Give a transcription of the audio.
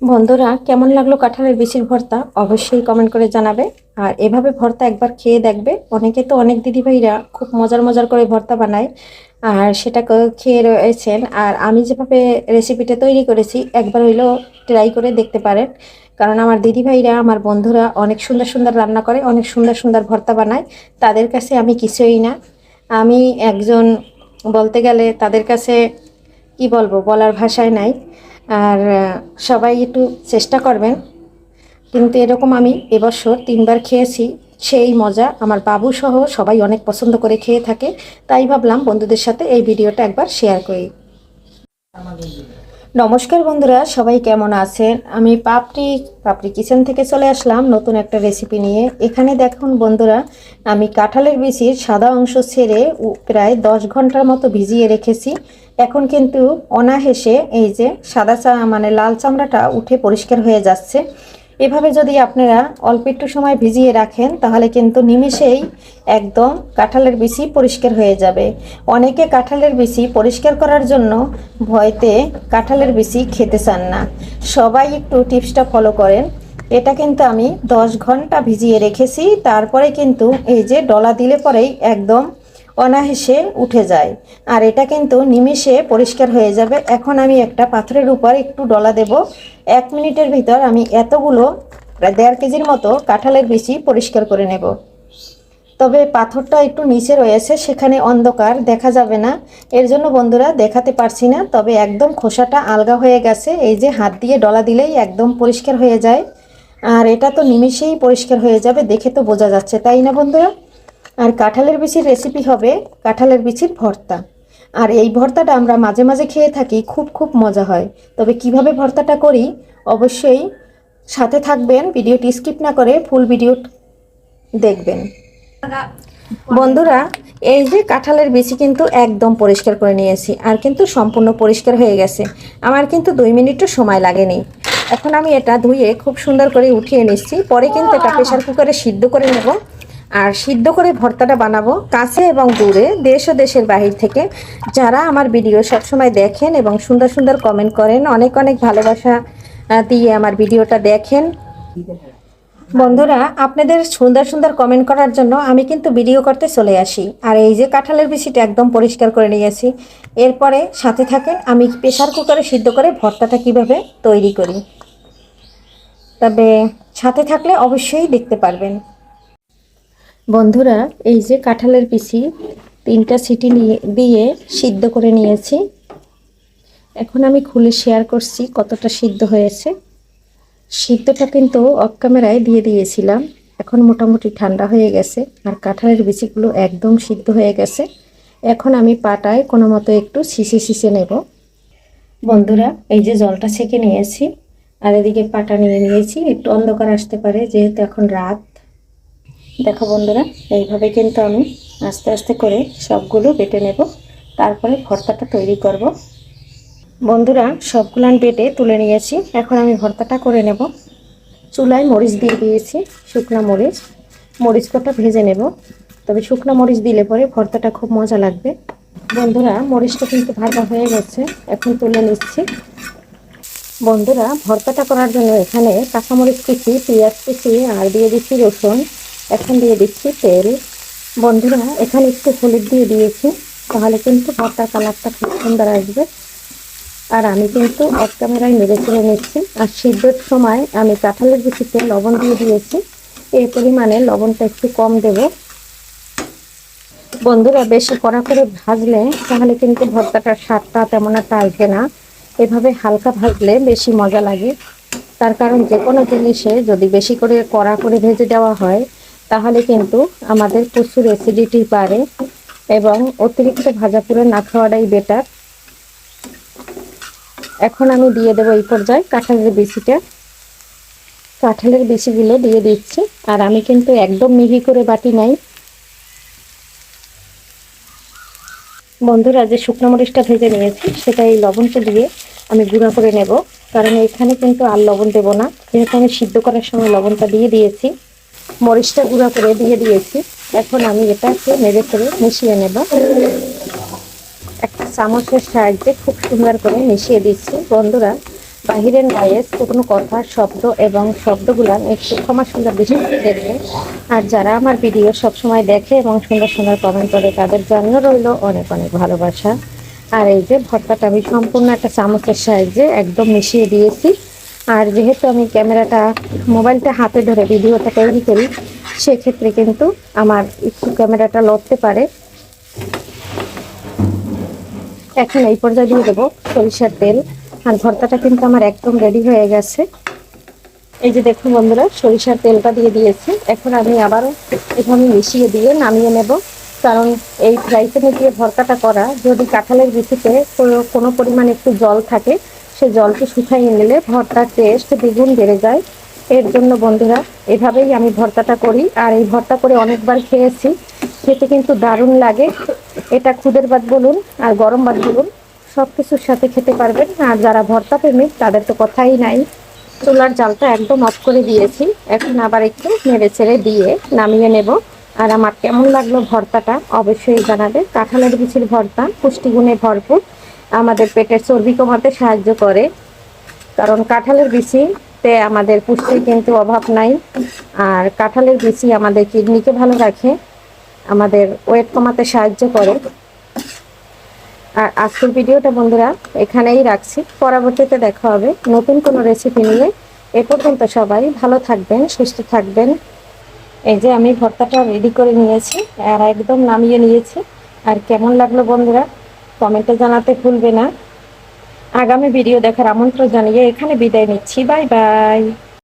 বন্ধুরা, কেমন লাগলো কাঁঠালের বিচির ভর্তা অবশ্যই কমেন্ট করে জানাবে। আর এভাবে ভর্তা একবার খেয়ে দেখবে। অনেকে তো অনেক দিদিভাইরা খুব মজার মজার করে ভর্তা বানায়, আর সেটা খেয়ে রয়েছেন। আর আমি যেভাবে রেসিপিটা তৈরি করেছি একবার হইলেও ট্রাই করে দেখতে পারেন, কারণ আমার দিদিভাইরা আমার বন্ধুরা অনেক সুন্দর সুন্দর রান্না করে, অনেক সুন্দর সুন্দর ভর্তা বানায়। তাদের কাছে আমি কিছুই না। আমি একজন, বলতে গেলে তাদের কাছে কি বলবো, বলার ভাষায় নাই। আর সবাই একটু চেষ্টা করবেন। কিন্তু এরকম আমি এবছর 3বার খেয়েছি, সেই মজা আমার বাবু সহ সবাই অনেক পছন্দ করে খেয়ে থাকে। তাই ভাবলাম বন্ধুদের সাথে এই ভিডিওটা একবার শেয়ার করি। নমস্কার বন্ধুরা, সবাই কেমন আছেন? আমি পাপড়ি কিচেন থেকে চলে আসলাম নতুন একটা রেসিপি নিয়ে। এখানে দেখুন বন্ধুরা, আমি কাঁঠালের বিচির সাদা অংশ ছেড়ে প্রায় 10 ঘন্টার মতো ভিজিয়ে রেখেছি। এখন কিন্তু অনায়াসে এই যে মানে লাল চামড়াটা উঠে পরিষ্কার হয়ে যাচ্ছে। এভাবে যদি আপনারা অল্প একটু সময় ভিজিয়ে রাখেন তাহলে কিন্তু নিমেষেই একদম কাঁঠালের বিচি পরিষ্কার হয়ে যাবে। অনেকে কাঁঠালের বিচি পরিষ্কার করার জন্য ভয়তে কাঁঠালের বিচি খেতে চান না। সবাই একটু টিপসটা ফলো করেন। এটা কিন্তু আমি 10 ঘন্টা ভিজিয়ে রেখেছি, তারপরে কিন্তু এই যে ডলা দিলে পরেই একদম অনায়াসে উঠে যায়। আর এটা কিন্তু নিমেষে পরিষ্কার হয়ে যাবে। এখন আমি একটা পাথরের উপর একটু ডলা দেব। 1 মিনিটের ভিতর আমি এতগুলো প্রায় 1.5 কেজির মতো কাঁঠালের বিচি পরিষ্কার করে নেব। তবে পাথরটা একটু নিচে রয়েছে, সেখানে অন্ধকার দেখা যাবে না, এর জন্য বন্ধুরা দেখাতে পারছি না। তবে একদম খোসাটা আলগা হয়ে গেছে, এই যে হাত দিয়ে ডলা দিলেই একদম পরিষ্কার হয়ে যায়। আর এটা তো নিমেষেই পরিষ্কার হয়ে যাবে, দেখে তো বোঝা যাচ্ছে, তাই না বন্ধুরা? আর কাঁঠালের বিচির রেসিপি হবে কাঁঠালের বিচির ভর্তা। আর এই ভর্তাটা আমরা মাঝে মাঝে খেয়ে থাকি, খুব খুব মজা হয়। তবে কিভাবে ভর্তাটা করি অবশ্যই সাথে থাকবেন, ভিডিওটি স্কিপ না করে ফুল ভিডিও দেখবেন। বন্ধুরা, এই যে কাঁঠালের বিচি কিন্তু একদম পরিষ্কার করে নিয়েছি, আর কিন্তু সম্পূর্ণ পরিষ্কার হয়ে গেছে। আমার কিন্তু 2 মিনিটও সময় লাগেনি। এখন আমি এটা ধুয়ে খুব সুন্দর করে উঠিয়ে নিচ্ছি। পরে কিন্তু এটা প্রেসার কুকারে সিদ্ধ করে নেব। আর সিদ্ধ করে ভর্তাটা বানাবো। কাছে এবং দূরে, দেশ ও দেশের বাহির থেকে যারা আমার ভিডিও সবসময় দেখেন এবং সুন্দর সুন্দর কমেন্ট করেন, অনেক অনেক ভালোবাসা দিয়ে আমার ভিডিওটা দেখেন। বন্ধুরা, আপনাদের সুন্দর সুন্দর কমেন্ট করার জন্য আমি কিন্তু ভিডিও করতে চলে আসি। আর এই যে কাঁঠালের বিচিটা একদম পরিষ্কার করে নিয়েছি। এরপরে সাথে থাকেন আমি প্রেসার কুকারে সিদ্ধ করে ভর্তাটা কিভাবে তৈরি করি। তবে সাথে থাকলে অবশ্যই দেখতে পারবেন। বন্ধুরা, এই যে কাঁঠালের বিচি 3টা সিটি দিয়ে সিদ্ধ করে নিয়েছি। এখন আমি খুলে শেয়ার করছি কতটা সিদ্ধ হয়েছে। সিদ্ধটা কিন্তু অফ ক্যামেরায় দিয়ে দিয়েছিলাম। এখন মোটামুটি ঠান্ডা হয়ে গেছে, আর কাঁঠালের বিচিগুলো একদম সিদ্ধ হয়ে গেছে। এখন আমি পাটায় কোনো মতো একটু শিশে নেব। বন্ধুরা, এই যে জলটা ছেঁকে নিয়েছি, আর এদিকে পাটা নিয়ে নিয়েছি। একটু অন্ধকার আসতে পারে যেহেতু এখন রাত। দেখো বন্ধুরা, এইভাবে কিন্তু আমি আস্তে আস্তে করে সবগুলো বেটে নেব, তারপরে ভর্তাটা তৈরি করব। বন্ধুরা, সবগুলো বেটে তুলে নিয়েছি। এখন আমি ভর্তাটা করে নেব। চুলায় মরিচ দিয়ে দিয়েছি, শুকনো মরিচ। মরিচ কটা ভেজে নেব, তবে শুকনো মরিচ দিলে পরে ভর্তাটা খুব মজা লাগবে। বন্ধুরা, মরিচটা কিন্তু ভাজা হয়ে গেছে, এখন তুলে নিচ্ছি। বন্ধুরা, ভর্তাটা করার জন্য এখানে কাঁচামরিচ কুচি, পেঁয়াজ কুচি আর দিয়ে দিচ্ছি রসুন। এখন দিয়ে দিচ্ছি তেল। বন্ধুরা, এখানে একটু হলুদ দিয়ে দিয়েছি, তাহলে কিন্তু ভর্তার কালারটা খুব সুন্দর আসবে। আর আমি কিন্তু অফ ক্যামেরায় নেড়ে চেড়ে নিচ্ছি। আর সিদ্ধর সময় আমি কাঁঠালের বিচিতে লবণ দিয়ে দিয়েছি, এই পরিমাণে লবণটা একটু কম দেব। বন্ধুরা, বেশি কড়া করে ভাজলে তাহলে কিন্তু ভর্তাটার স্বাদটা তেমন একটা আসবে না। এভাবে হালকা ভাজলে বেশি মজা লাগে। তার কারণ যে কোনো জিনিসে যদি বেশি করে কড়া করে ভেজে দেওয়া হয় তাহলে কিন্তু আমাদের প্রচুর অ্যাসিডিটি বাড়ে, এবং অতিরিক্ত ভাজা পুরো না খাওয়াটাই বেটার। এখন আমি দিয়ে দেবো এই পর্যায়ে কাঁঠালের বিচিটা। কাঁঠালের বিচিগুলো দিয়ে দিচ্ছি। আর আমি কিন্তু একদম মিহি করে বাটি নাই। বন্ধুরা, যে শুকনো মরিচটা ভেজে নিয়েছি সেটা এই লবণটা দিয়ে আমি গুঁড়া করে নেব, কারণ এখানে কিন্তু আর লবণ দেব না, যেহেতু আমি সিদ্ধ করার সময় লবণটা দিয়ে দিয়েছি। মরিচটা গুঁড়া করে দিয়ে দিয়েছি। এখন আমি এটাকে নেড়ে করে মিশিয়ে নেব। একটা চামচের সাহায্যে খুব সুন্দর করে মিশিয়ে দিচ্ছি। বন্ধুরা, বাহিরের নয়েজ কোনো কথার শব্দ এবং শব্দগুলো একটু ক্ষমা সুন্দর দৃষ্টিতে দেখবেন। আর যারা আমার ভিডিও সবসময় দেখে এবং সুন্দর সুন্দর কমেন্ট করে তাদের জন্য রইল অনেক অনেক ভালোবাসা। আর এই যে ভর্তাটা আমি সম্পূর্ণ একটা চামচের সাহায্যে একদম মিশিয়ে দিয়েছি। আর যেহেতু আমি ক্যামেরাটা মোবাইলটা হাতে ধরে ভিডিওটা তৈরি করি, সেক্ষেত্রে কিন্তু আমার একটু ক্যামেরাটা লড়তে পারে। এখন এই পর্যায়ে দিয়ে দেবো সরিষার তেল। আর ভর্তাটা কিন্তু আমার একদম রেডি হয়ে গেছে। এই যে দেখুন বন্ধুরা, সরিষার তেলটা দিয়ে দিয়েছি। এখন আমি আবারও এখানে মিশিয়ে দিয়ে নামিয়ে নেব। কারণ এই ফ্রাই প্যানে দিয়ে ভর্তাটা করা, যদি কাঁঠালের বিচিতে কোনো পরিমাণ একটু জল থাকে, সে জলকে শুকাইয়ে নিলে ভর্তার টেস্ট দ্বিগুণ বেড়ে যায়। এর জন্য বন্ধুরা এভাবেই আমি ভর্তাটা করি। আর এই ভর্তা করে অনেকবার খেয়েছি, খেতে কিন্তু দারুণ লাগে। এটা খুদের ভাত বলুন আর গরম ভাত বলুন, সব কিছুর সাথে খেতে পারবেন। আর যারা ভর্তা প্রেমিক তাদের তো কথাই নাই। চুলার জালটা একদম অফ করে দিয়েছি। এখন আবার একটু নেড়ে ছেড়ে দিয়ে নামিয়ে নেব। আর আমার কেমন লাগলো ভর্তাটা অবশ্যই জানাবে। কাঁঠালের বিচির ভর্তা পুষ্টিগুণে ভরপুর, আমাদের পেটের চর্বি কমাতে সাহায্য করে। কারণ কাঁঠালের বিচিতে আমাদের পুষ্টির কিন্তু অভাব নাই। আর কাঁঠালের বিচি আমাদের কিডনিকে ভালো রাখে, আমাদের ওয়েট কমাতে সাহায্য করে। আর আজকের ভিডিওটা বন্ধুরা এখানেই রাখছি। পরবর্তীতে দেখা হবে নতুন কোনো রেসিপি নিয়ে। এ পর্যন্ত সবাই ভালো থাকবেন, সুস্থ থাকবেন। এই যে আমি ভর্তাটা রেডি করে নিয়েছি আর একদম নামিয়ে নিয়েছি। আর কেমন লাগলো বন্ধুরা কমেন্টে জানাতে ভুলবে না। আগামী ভিডিও দেখার আমন্ত্রণ জানিয়ে এখানে বিদায় নিচ্ছি। Bye bye.